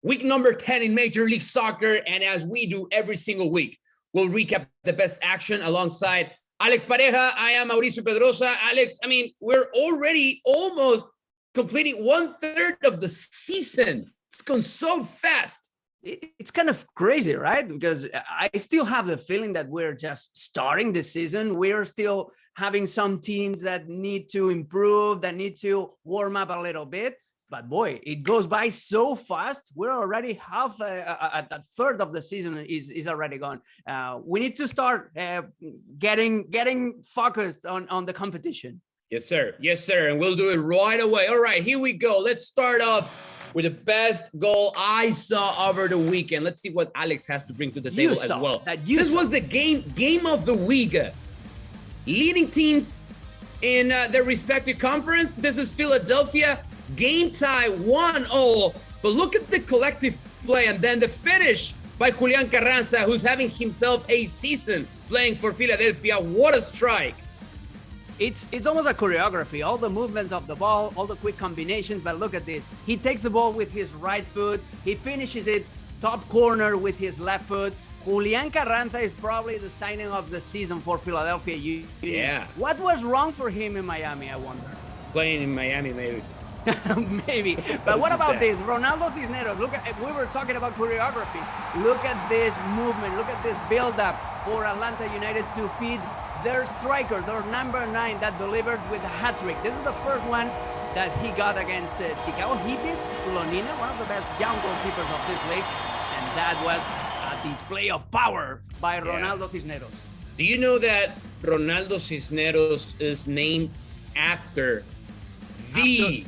week number 10 in Major League Soccer. And as we do every single week, we'll recap the best action alongside Alex Pareja. I am Mauricio Pedroza. Alex, I mean, we're already almost completing 1/3 of the season. It's gone so fast. It's kind of crazy, right? Because I still have the feeling that we're just starting the season. We're still having some teams that need to improve, that need to warm up a little bit. But boy, it goes by so fast. We're already half, a third of the season is already gone. We need to start getting focused on the competition. Yes, sir. Yes, sir. And we'll do it right away. All right, here we go. Let's start off with the best goal I saw over the weekend. Let's see what Alex has to bring to the table as well. This was the game of the week. Leading teams in their respective conference. This is Philadelphia. Game tie 1-0. But look at the collective play and then the finish by Julian Carranza, who's having himself a season playing for Philadelphia. What a strike. It's almost a choreography, all the movements of the ball, all the quick combinations, but look at this. He takes the ball with his right foot, he finishes it top corner with his left foot. Julian Carranza is probably the signing of the season for Philadelphia Union. Yeah. What was wrong for him in Miami, I wonder? Playing in Miami, maybe. Maybe. But what about this? Ronaldo Cisneros, we were talking about choreography. Look at this movement, look at this build-up for Atlanta United to feed their striker, their number 9 that delivered with a hat-trick. This is the first one that he got against Chicago. He beat Slonina, one of the best young goalkeepers of this league, and that was a display of power by Ronaldo Cisneros. Do you know that Ronaldo Cisneros is named after the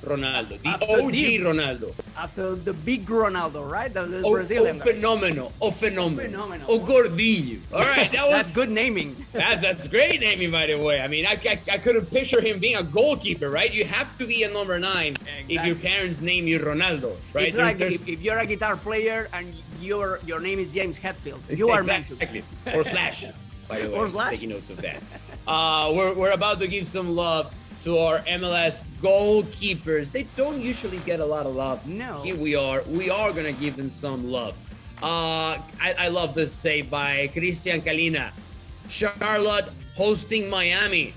Ronaldo, the OG Ronaldo. After the big Ronaldo, right? The Brazilian guy. Phenomenal. O Gordinho. All right, that's good naming. That's great naming, by the way. I mean, I couldn't picture him being a goalkeeper, right? You have to be a number 9 if your parents name you Ronaldo, right? It's like if you're a guitar player and your name is James Hetfield, you are meant to be. Or Slash, by the way. Or Slash. Taking notes of that. We're about to give some love to our MLS goalkeepers. They don't usually get a lot of love. No. Here we are. We are going to give them some love. I love this save by Christian Kalina. Charlotte hosting Miami.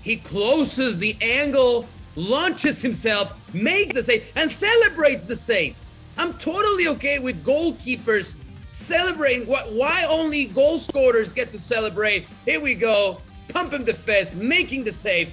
He closes the angle, launches himself, makes the save, and celebrates the save. I'm totally okay with goalkeepers celebrating. Why only goal scorers get to celebrate? Here we go. Pumping the fist, making the save.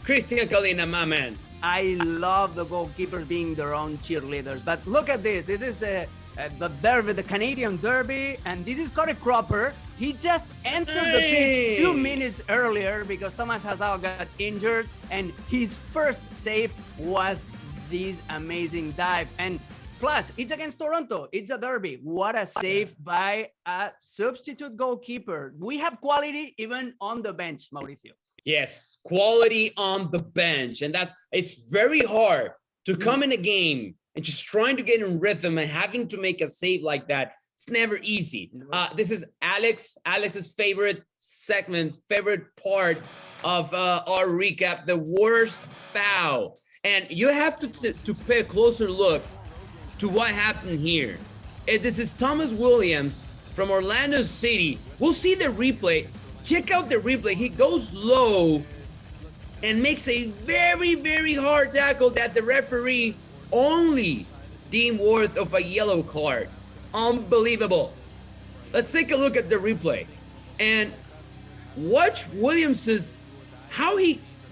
Christian Kalina, my man. I love the goalkeepers being their own cheerleaders. But look at this. This is the derby, the Canadian derby, and this is Cody Cropper. He just entered the pitch 2 minutes earlier because Thomas Hazard got injured, and his first save was this amazing dive. And plus, it's against Toronto. It's a derby. What a save by a substitute goalkeeper. We have quality even on the bench, Mauricio. Yes, quality on the bench. And it's very hard to come in a game and just trying to get in rhythm and having to make a save like that. It's never easy. This is Alex's favorite segment, favorite part of our recap, the worst foul. And you have to pay a closer look to what happened here. This is Thomas Williams from Orlando City. We'll see the replay. Check out the replay. He goes low and makes a very, very hard tackle that the referee only deemed worth of a yellow card. Unbelievable. Let's take a look at the replay and watch Williams's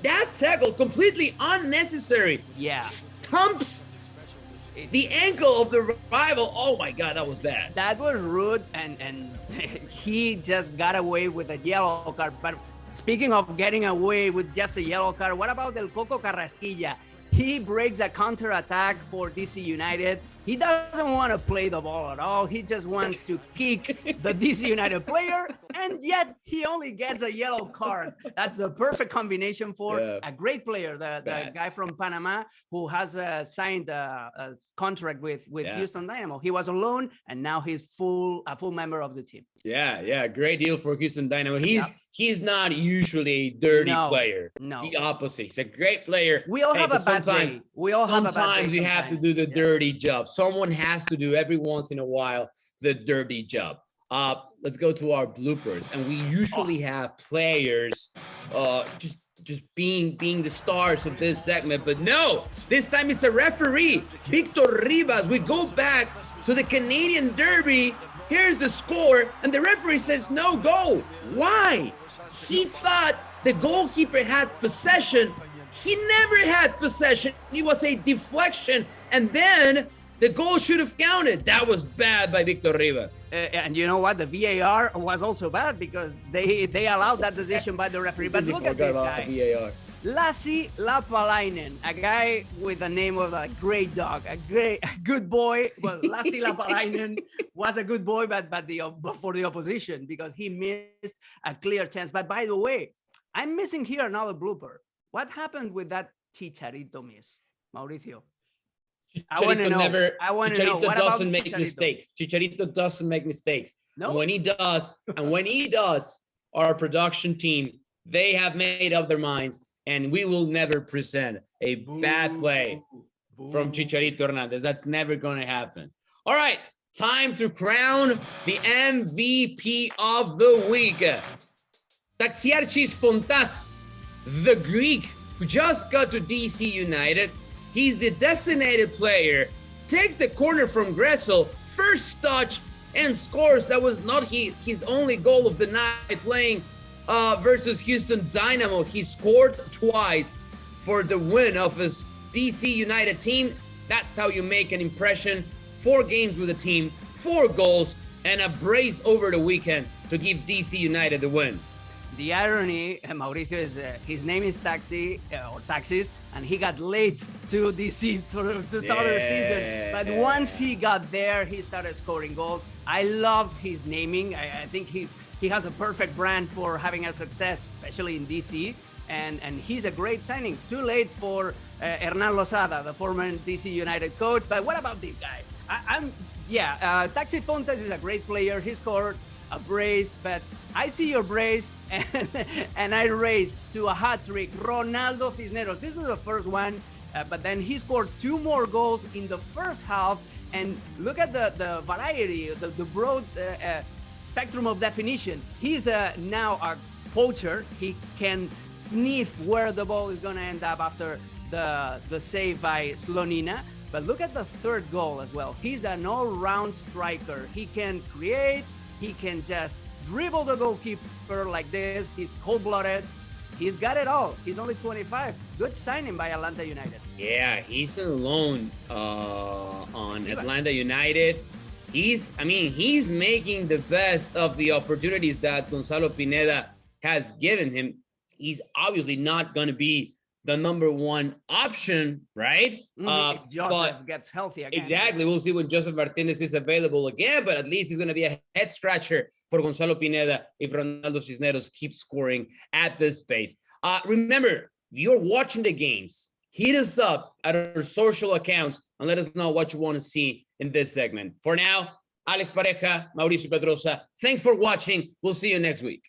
that tackle completely unnecessary. Yeah. Stumps the ankle of the rival. Oh my God, that was bad. That was rude, and he just got away with a yellow card. But speaking of getting away with just a yellow card, what about Del Coco Carrasquilla? He breaks a counter-attack for DC United. He doesn't want to play the ball at all. He just wants to kick the DC United player and yet he only gets a yellow card. That's the perfect combination for a great player, the guy from Panama who has signed a contract with Houston Dynamo. He was on loan, and now he's a full member of the team. Yeah, great deal for Houston Dynamo. He's not usually a dirty player. No, the opposite. He's a great player. We all have a bad day. We all have a bad day. Sometimes you have to do the dirty job. Someone has to do every once in a while the dirty job. Let's go to our bloopers, and we usually have players just being the stars of this segment, but no, this time it's a referee, Victor Rivas. We go back to the Canadian Derby. Here's the score, and the referee says no goal. Why? He thought the goalkeeper had possession. He never had possession. It was a deflection, and then the goal should have counted. That was bad by Victor Rivas. And you know what? The VAR was also bad because they allowed that decision by the referee. But look at this guy. VAR. Lassi Lapalainen, a guy with the name of a great dog, a good boy. Well, Lassi Lapalainen was a good boy, but for the opposition because he missed a clear chance. But by the way, I'm missing here another blooper. What happened with that Chicharito miss, Mauricio? I want to know. Chicharito doesn't make mistakes. Chicharito doesn't make mistakes. No. And when he does, our production team, they have made up their minds, and we will never present a bad play from Chicharito Hernandez. That's never going to happen. All right, time to crown the MVP of the week. Taxiarchis Fontas, the Greek who just got to DC United. He's the designated player, takes the corner from Gressel, first touch, and scores. That was not his only goal of the night playing versus Houston Dynamo. He scored twice for the win of his DC United team. That's how you make an impression. 4 games with the team, 4 goals, and a brace over the weekend to give DC United the win. The irony, Mauricio, is his name is Taxis, and he got late to DC to start the season. But once he got there, he started scoring goals. I love his naming. I think he has a perfect brand for having a success, especially in DC. And he's a great signing. Too late for Hernan Lozada, the former DC United coach. But what about this guy? Taxi Fontes is a great player. He scored a brace, but I see your brace and I raise to a hat-trick. Ronaldo Cisneros. This is the first one, but then he scored 2 more goals in the first half. And look at the variety, the broad spectrum of definition. He's now a poacher. He can sniff where the ball is going to end up after the save by Slonina. But look at the third goal as well. He's an all-round striker. He can create. He can just dribble the goalkeeper like this. He's cold-blooded. He's got it all. He's only 25. Good signing by Atlanta United. Yeah, he's on loan on Atlanta United. He's making the best of the opportunities that Gonzalo Pineda has given him. He's obviously not going to be the number 1 option, right? If Joseph gets healthy again. Exactly. We'll see when Joseph Martinez is available again, but at least he's going to be a head scratcher for Gonzalo Pineda if Ronaldo Cisneros keeps scoring at this pace. Remember, if you're watching the games, hit us up at our social accounts and let us know what you want to see in this segment. For now, Alex Pareja, Mauricio Pedroza, thanks for watching. We'll see you next week.